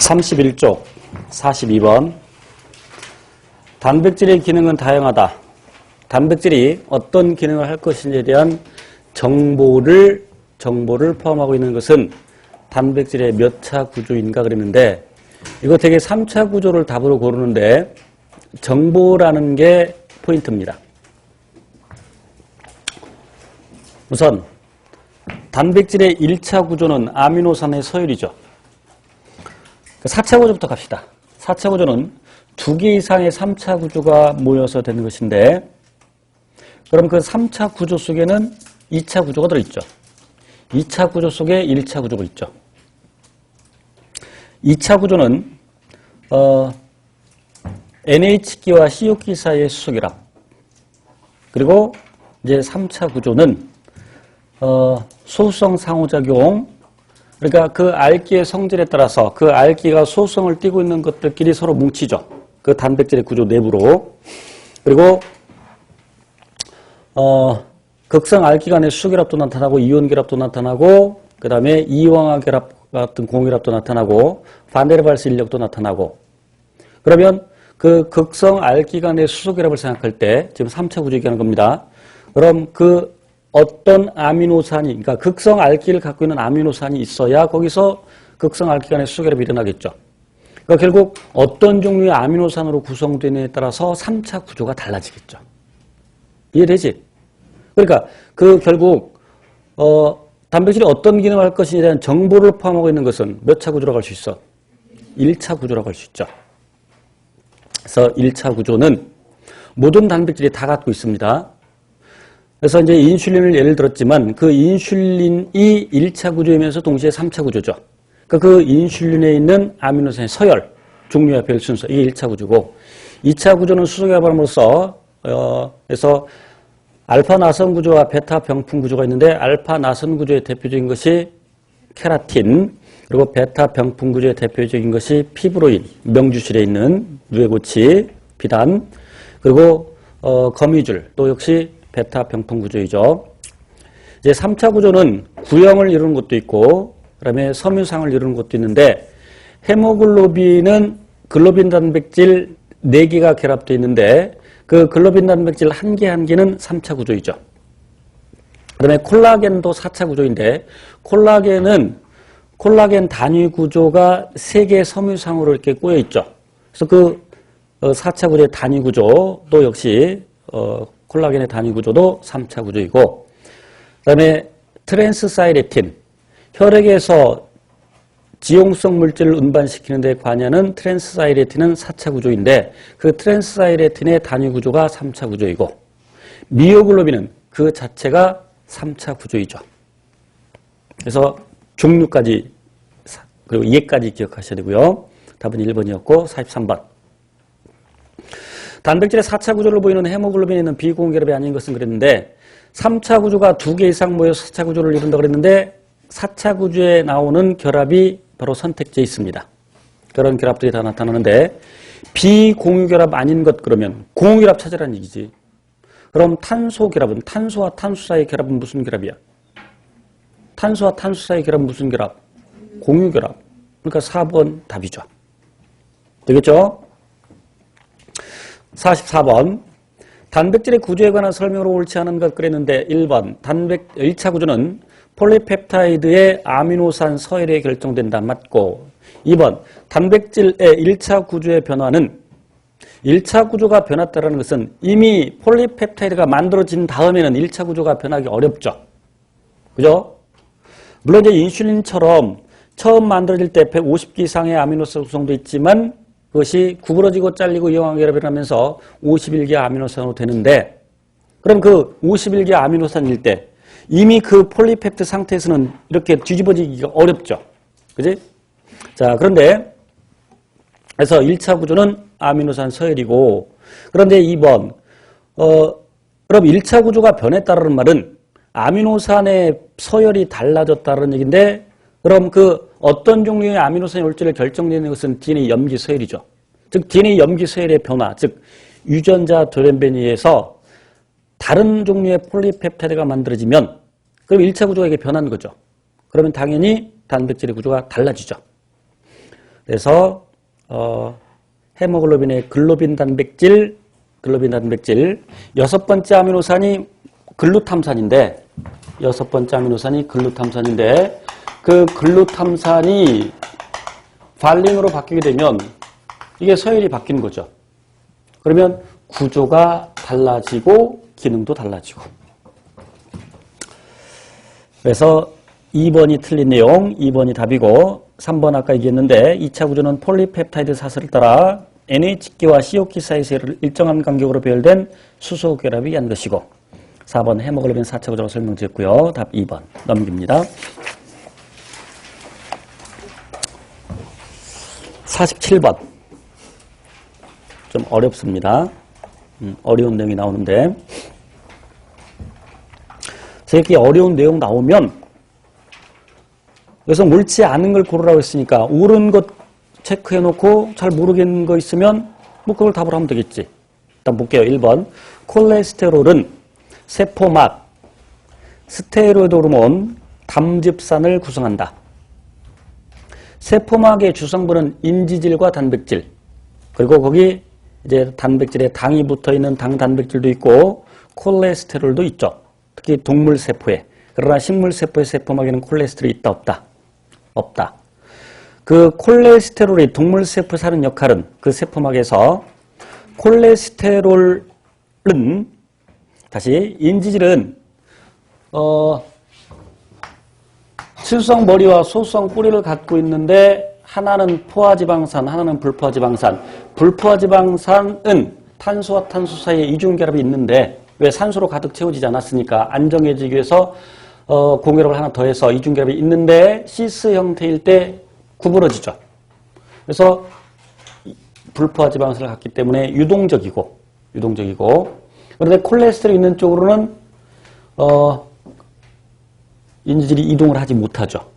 31쪽 42번 단백질의 기능은 다양하다. 단백질이 어떤 기능을 할 것인지에 대한 정보를 포함하고 있는 것은 단백질의 몇 차 구조인가 그랬는데 이거 되게 3차 구조를 답으로 고르는데 정보라는 게 포인트입니다. 우선 단백질의 1차 구조는 아미노산의 서열이죠. 4차 구조부터 갑시다. 4차 구조는 2개 이상의 3차 구조가 모여서 되는 것인데 그럼 그 3차 구조 속에는 2차 구조가 들어있죠. 2차 구조 속에 1차 구조가 있죠. 2차 구조는 NH기와 CO기 사이의 수소결합. 그리고 이제 3차 구조는 소수성 상호작용. 그러니까 그 알기의 성질에 따라서 그 알기가 소수성을 띠고 있는 것들끼리 서로 뭉치죠. 그 단백질의 구조 내부로. 그리고 극성 알기 간의 수결합도 나타나고 이온 결합도 나타나고 그 다음에 이황화 결합 같은 공결합도 나타나고 반데르발스 인력도 나타나고 그러면 그 극성 알기 간의 수소 결합을 생각할 때 지금 3차 구조 얘기하는 겁니다. 그럼 그 어떤 아미노산이 그러니까 극성 알기를 갖고 있는 아미노산이 있어야 거기서 극성 알기 간의 수소 결합이 일어나겠죠. 그러니까 결국 어떤 종류의 아미노산으로 구성되느냐에 따라서 3차 구조가 달라지겠죠. 이해되지? 그러니까 그 결국 단백질이 어떤 기능을 할 것인지에 대한 정보를 포함하고 있는 것은 몇 차 구조라고 할 수 있어? 1차 구조라고 할 수 있죠. 그래서 1차 구조는 모든 단백질이 다 갖고 있습니다. 그래서 이제 인슐린을 예를 들었지만 그 인슐린이 1차 구조이면서 동시에 3차 구조죠. 그러니까 그 인슐린에 있는 아미노산의 서열, 종류와 별 순서, 이게 1차 구조고 2차 구조는 수소결합함으로써 그래서 알파 나선 구조와 베타 병풍 구조가 있는데 알파 나선 구조의 대표적인 것이 케라틴 그리고 베타 병풍 구조의 대표적인 것이 피브로인, 명주실에 있는 누에고치, 비단 그리고 거미줄 또 역시 베타 병풍 구조이죠. 이제 3차 구조는 구형을 이루는 것도 있고 그다음에 섬유상을 이루는 것도 있는데 헤모글로빈은 글로빈 단백질 4개가 결합되어 있는데 그 글로빈 단백질 한 개 한 개는 3차 구조이죠. 그 다음에 콜라겐도 4차 구조인데 콜라겐 단위 구조가 3개 섬유상으로 이렇게 꼬여 있죠. 그래서 그 4차 구조의 단위 구조도 역시 콜라겐의 단위 구조도 3차 구조이고 그 다음에 트랜스사이레틴 혈액에서 지용성 물질을 운반시키는 데 관여하는 트랜스사이레틴은 4차 구조인데 그 트랜스사이레틴의 단위 구조가 3차 구조이고 미오글로빈은 그 자체가 3차 구조이죠. 그래서 종류까지 그리고 얘까지 기억하셔야 되고요. 답은 1번이었고 43번. 단백질의 4차 구조를 보이는 헤모글로빈에 있는 비공결합이 아닌 것은 그랬는데 3차 구조가 2개 이상 모여서 4차 구조를 이룬다고 그랬는데 4차 구조에 나오는 결합이 바로 선택지에 있습니다. 그런 결합들이 다 나타나는데 비공유결합 아닌 것 그러면 공유결합 찾으라는 얘기지. 그럼 탄소 결합은 탄소와 탄소 사이의 결합은 무슨 결합이야? 탄소와 탄소 사이의 결합은 무슨 결합? 공유결합. 그러니까 4번 답이죠. 되겠죠? 44번. 단백질의 구조에 관한 설명으로 옳지 않은 것 그랬는데 1번 1차 구조는 폴리펩타이드의 아미노산 서열에 결정된다. 맞고 2번 단백질의 1차 구조의 변화는 1차 구조가 변했다는 것은 이미 폴리펩타이드가 만들어진 다음에는 1차 구조가 변하기 어렵죠. 그죠? 물론 이제 인슐린처럼 처음 만들어질 때 150개 이상의 아미노산 구성도 있지만 그것이 구부러지고 잘리고 이용화 결합을 하면서 51개 아미노산으로 되는데 그럼 그 51개 아미노산일 때 이미 그 폴리펩트 상태에서는 이렇게 뒤집어지기가 어렵죠. 그지? 자, 그런데 그래서 1차 구조는 아미노산 서열이고 그런데 2번 그럼 1차 구조가 변했다는 말은 아미노산의 서열이 달라졌다는 얘기인데 그럼 그 어떤 종류의 아미노산이 올지를 결정되는 것은 DNA 염기 서열이죠. 즉 DNA 염기 서열의 변화, 즉 유전자 돌연변이에서 다른 종류의 폴리펩타이드가 만들어지면 그럼 1차 구조가 이게 변한 거죠. 그러면 당연히 단백질의 구조가 달라지죠. 그래서 헤모글로빈의 글로빈 단백질 여섯 번째 아미노산이 글루탐산인데 그 글루탐산이 발린으로 바뀌게 되면 이게 서열이 바뀌는 거죠. 그러면 구조가 달라지고 기능도 달라지고. 그래서 2번이 틀린 내용, 2번이 답이고 3번 아까 얘기했는데 2차 구조는 폴리펩타이드 사슬을 따라 NH기와 CO기 사이에서 일정한 간격으로 배열된 수소 결합이 한 것이고 4번 헤모글로빈 4차 구조로 설명드렸고요. 답 2번 넘깁니다. 47번 좀 어렵습니다. 어려운 내용이 나오는데 이렇게 어려운 내용 나오면 여기서 옳지 않은 걸 고르라고 했으니까 옳은 것 체크해놓고 잘 모르겠는 거 있으면 뭐 그걸 답을 하면 되겠지. 일단 볼게요. 1번 콜레스테롤은 세포막 스테로이드 호르몬 담즙산을 구성한다. 세포막의 주성분은 인지질과 단백질 그리고 거기 이제 단백질에 당이 붙어있는 당단백질도 있고 콜레스테롤도 있죠. 특히 동물세포에. 그러나 식물세포의 세포막에는 콜레스테롤이 있다 없다? 없다. 그 콜레스테롤이 동물세포에 하는 역할은 그 세포막에서 콜레스테롤은 다시 인지질은 칠수성 머리와 소수성 뿌리를 갖고 있는데 하나는 포화지방산, 하나는 불포화지방산. 불포화지방산은 탄소와 탄소 사이에 이중결합이 있는데 왜 산소로 가득 채워지지 않았으니까 안정해지기 위해서 공유력을 하나 더해서 이중결합이 있는데 시스 형태일 때 구부러지죠. 그래서 불포화지방산을 갖기 때문에 유동적이고 그런데 콜레스테롤이 있는 쪽으로는 인지질이 이동을 하지 못하죠.